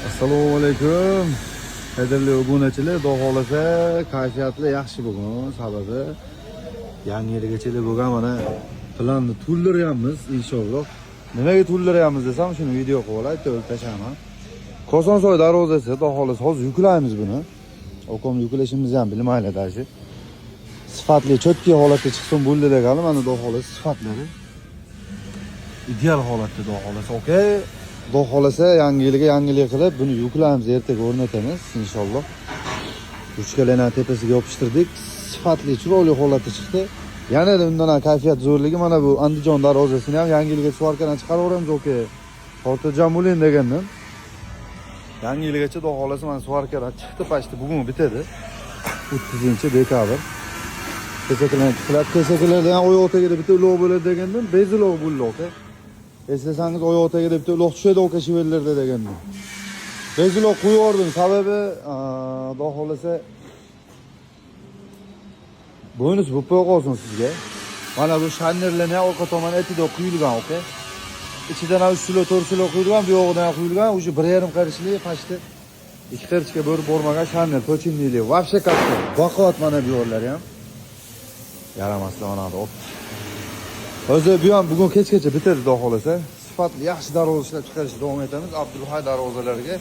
Assalomu alaykum. Qadrli obunachilar, xudo xolasa kayfiyatli yaxshi bugun. Sababi yangi yilgacha bo'lgan mana planni to'ldiryapmiz inshaalloh. Nimaga to'ldiryapmiz desam, shuni video qilib olay, tashaman. Kosonsoy darvozasi, xudo xolasa hozir yuklaymiz buni. Okom yuklashimizni ham bilmaylar dashi. Sifatli, cho'tki holatda chiqsin bo'ldi deganim, mana xudo xolasa sifatlari ideal holatda xudo xolasa. Okey. Xudo xolasa yangi yilga yangilik qilib buni yuklaymiz, ertaga o'rnatamiz inshaalloh. Ruchkalarni tepasiga yopishtirdik. Sifatli, chiroyli holatda chiqdi. Yana undan kayfiyat zo'rligi mana bu Andijon darvozasini ham yangi yilga svarkadan chiqaraveramiz, okey. Xotirjam bo'ling degandim. Yangi yilgacha xudo xolasa mana svarkadan chiqdi, pashti bugun bitadi. 30-dekabr. Kesakilardan ham oyoq tagida bitta ulug' bo'ladi degandim, bezilog' bo'ldi, okey. Eslasangiz oyoq tagida bitta uloq tushadi oka shivellarda degandim. Beziloq qo'yardim, sababi xudo xolasa bonus bo'lib qolsin sizga. Mana bu shannerlarni orqa tomon etida quyilgan, oka. Ichidan 3 kilo 4 kilo quyilgan, bu yog'idan quyilgan, o'sha 1,5 qarishli pashti 2 qarishga bo'lib bormagan shanner, pochinnilik. Вообще katta. Baquvvat mana bu yo'llari ham. Yaramasdan mana da. Hozir bu ham bugun kechgacha bitadi xudo xolasa. Sifatli yaxshi darvoza ishlab chiqarishda davom etamiz. Abdulhay darvozalariga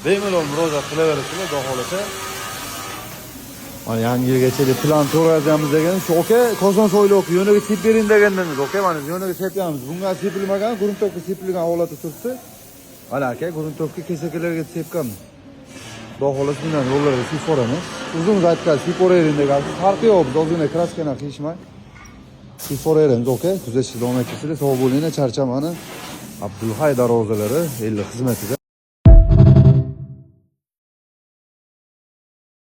bemalol murojaat qilaverasizlar xudo xolasa. Mana yangi yilgacha plan to'g'razamiz degan shu, okey. Kosonsoylik yo'niga tip bering degandingiz, okey. Mana yo'niga sepamiz. Bunga sepilmagan, gruntokka sepilgan holatda turibdi. Mana aka, gruntokka kesakilarga sepgan. Xudo xolasa bundan yo'llarga sip boramiz. Uzun aytgan sip boravering degan. Farqi yo'q, biz ozgina kraskani qilishmay. Siforeramiz, okey. Kuzatishda davom etasizlar. Sog' bo'linglar, charchamani. Abdulhay darvozalari 50 xizmatida.